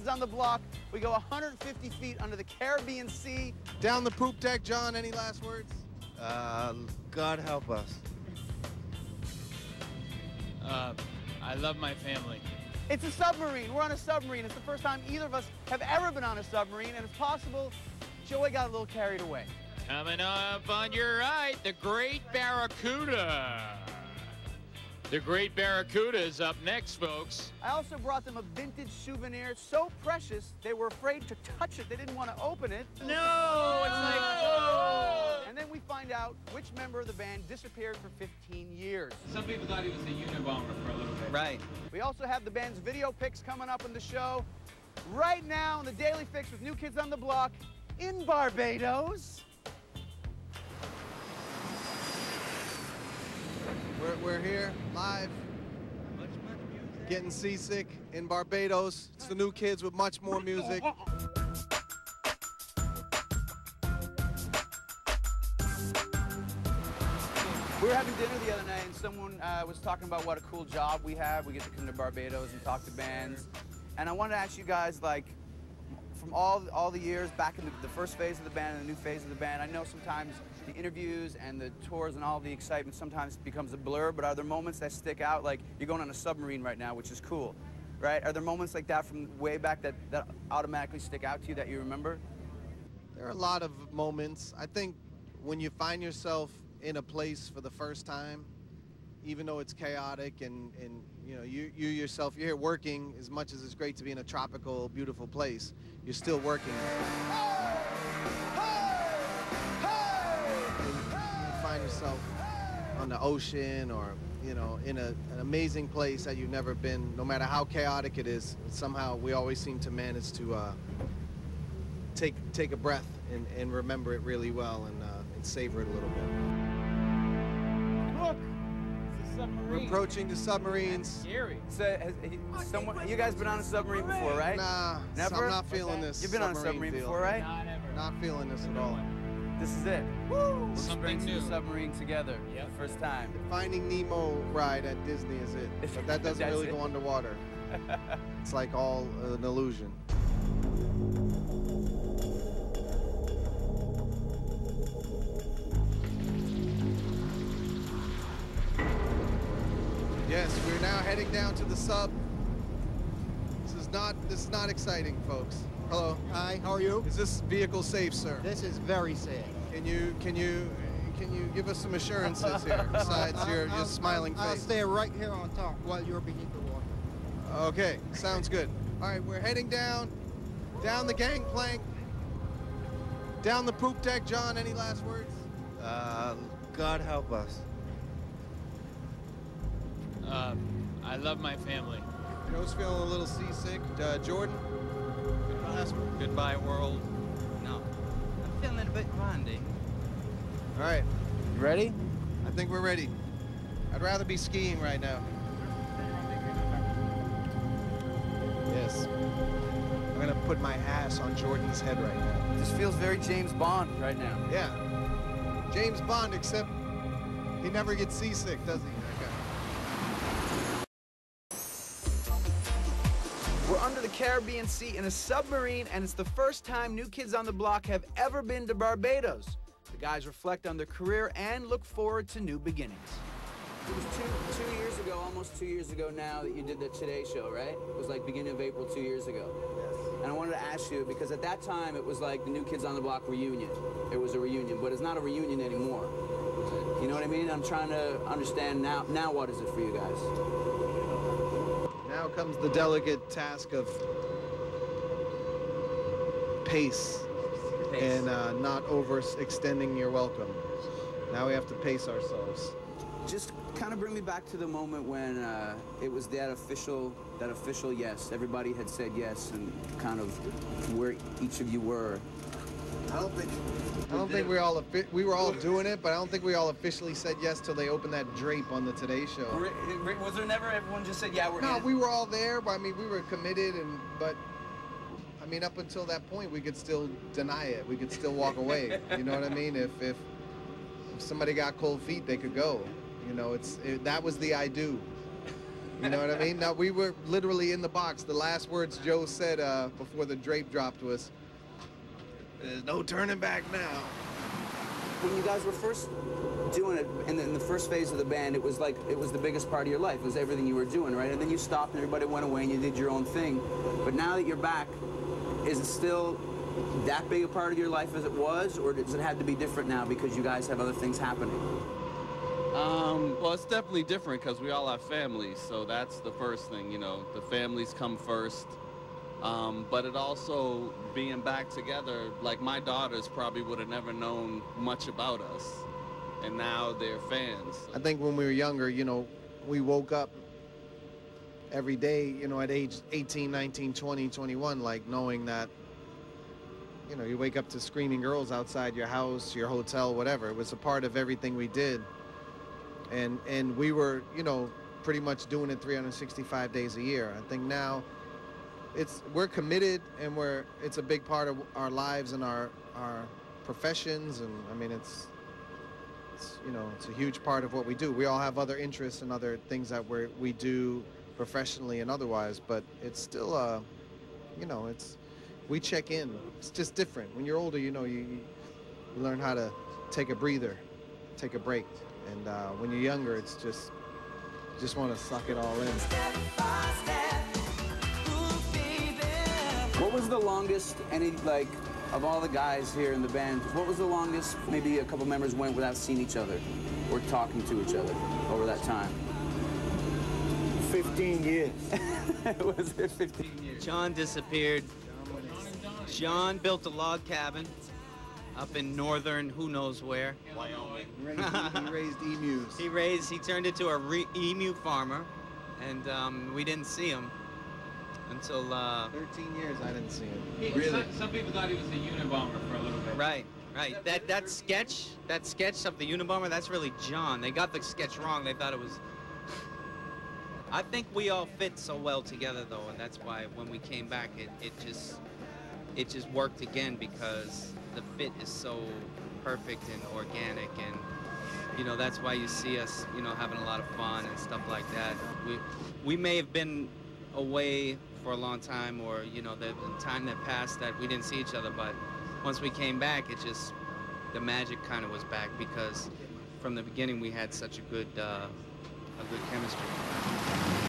On the block, we go 150 feet under the Caribbean Sea. Down the poop deck, John, any last words? God help us. I love my family. It's a submarine. We're on a submarine. It's the first time either of us have ever been on a submarine, and it's possible Joey got a little carried away. Coming up on your right, the Great Barracuda. The Great Barracuda is up next, folks. I also brought them a vintage souvenir so precious they were afraid to touch it. They didn't want to open it. No, it's like, whoa. And then we find out which member of the band disappeared for 15 years. Some people thought he was a Unabomber for a little bit. Right. We also have the band's video picks coming up in the show. Right now on the Daily Fix with New Kids on the Block in Barbados. We're here, live, getting seasick in Barbados. It's the New Kids with much more music. We were having dinner the other night, and someone was talking about what a cool job we have. We get to come to Barbados and talk to bands. And I wanted to ask you guys, like, from all the years back in the first phase of the band and the new phase of the band, I know sometimes the interviews and the tours and all the excitement sometimes becomes a blur, but are there moments that stick out? Like, you're going on a submarine right now, which is cool, right? Are there moments like that from way back that automatically stick out to you that you remember? There are a lot of moments. I think when you find yourself in a place for the first time, even though it's chaotic and you know, you yourself, you're here working, as much as it's great to be in a tropical, beautiful place, you're still working. Find yourself on the ocean or, you know, in an amazing place that you've never been, no matter how chaotic it is, somehow we always seem to manage to take a breath and remember it really well and savor it a little bit. Look, it's a submarine. We're approaching the submarines. Scary. So, you guys been on a submarine before, right? Nah, Never? I'm not feeling this. You've been on a submarine feel. before, right? Not ever. Not feeling this at all. This is it. Woo! We're Something experiencing new. the submarine together for the first time. Finding Nemo ride at Disney is it, but that doesn't That's really it. go underwater. It's like all an illusion. Yes, we're now heading down to the sub. This is not exciting, folks. Hello. Hi, how are you? Is this vehicle safe, sir? This is very safe. Can you give us some assurances here besides your smiling I'll face? stay right here on top while you're beneath the water. Okay, sounds good. All right, we're heading down the gangplank, down the poop deck. John, any last words? God help us. I love my family. Joe's feeling a little seasick. Jordan? Goodbye, world. No. I'm feeling a bit grindy. All right, You ready? I think we're ready. I'd rather be skiing right now. Yes. I'm gonna put my ass on Jordan's head right now. This feels very James Bond right now. Yeah. James Bond, except he never gets seasick, does he? We're under the Caribbean Sea in a submarine, and it's the first time New Kids on the Block have ever been to Barbados. The guys reflect on their career and look forward to new beginnings. It was two years ago, almost 2 years ago now, that you did the Today Show, right? It was like beginning of April 2 years ago. Yes. And I wanted to ask you, because at that time it was like the New Kids on the Block reunion. It was a reunion, but it's not a reunion anymore. You know what I mean? I'm trying to understand now what is it for you guys? Now comes the delicate task of pace. And not overextending your welcome. Now we have to pace ourselves. Just kind of bring me back to the moment when it was that official yes. Everybody had said yes, and kind of where each of you were. I don't think we were all doing it, but I don't think we all officially said yes till they opened that drape on the Today Show. Was there never everyone just said, yeah, we're No, in? we were all there, but I mean, we were committed, but I mean, up until that point, we could still deny it. We could still walk away. You know what I mean? If somebody got cold feet, they could go. You know, that was the I do. You know what I mean? Now, we were literally in the box. The last words Joe said before the drape dropped was, "There's no turning back now." When you guys were first doing it in the first phase of the band, it was like it was the biggest part of your life. It was everything you were doing, right? And then you stopped and everybody went away and you did your own thing. But now that you're back, is it still that big a part of your life as it was, or does it have to be different now because you guys have other things happening? Well, it's definitely different because we all have families, so that's the first thing, you know, the families come first. But it also, being back together, like my daughters probably would have never known much about us, and now they're fans. I think when we were younger, you know, we woke up every day, you know, at age 18, 19, 20, 21, like knowing that, you know, you wake up to screaming girls outside your house, your hotel, whatever. It was a part of everything we did. And we were, you know, pretty much doing it 365 days a year. I think now we're committed, and it's a big part of our lives and our professions. And I mean, it's you know, it's a huge part of what we do. We all have other interests and other things that we do professionally and otherwise, but it's still, you know, we check in. It's just different. When you're older, you know, you learn how to take a breather, take a break. And when you're younger, it's just, you just want to suck it all in. What was the longest, like, of all the guys here in the band, what was the longest maybe a couple members went without seeing each other or talking to each other over that time? 15 years. Was it 15 years? John disappeared. John built a log cabin up in northern who knows where. Wyoming. He raised emus. He turned into a emu farmer, and we didn't see him until 13 years I didn't see him. Really? Some people thought he was a Unabomber for a little bit. Right. That sketch of the Unabomber, that's really John. They got the sketch wrong. They thought it was. I think we all fit so well together, though, and that's why when we came back, it just worked again, because the fit is so perfect and organic, and you know, that's why you see us, you know, having a lot of fun and stuff like that. We may have been away for a long time, or you know, the time that passed that we didn't see each other, but once we came back, the magic kind of was back, because from the beginning we had such a good chemistry.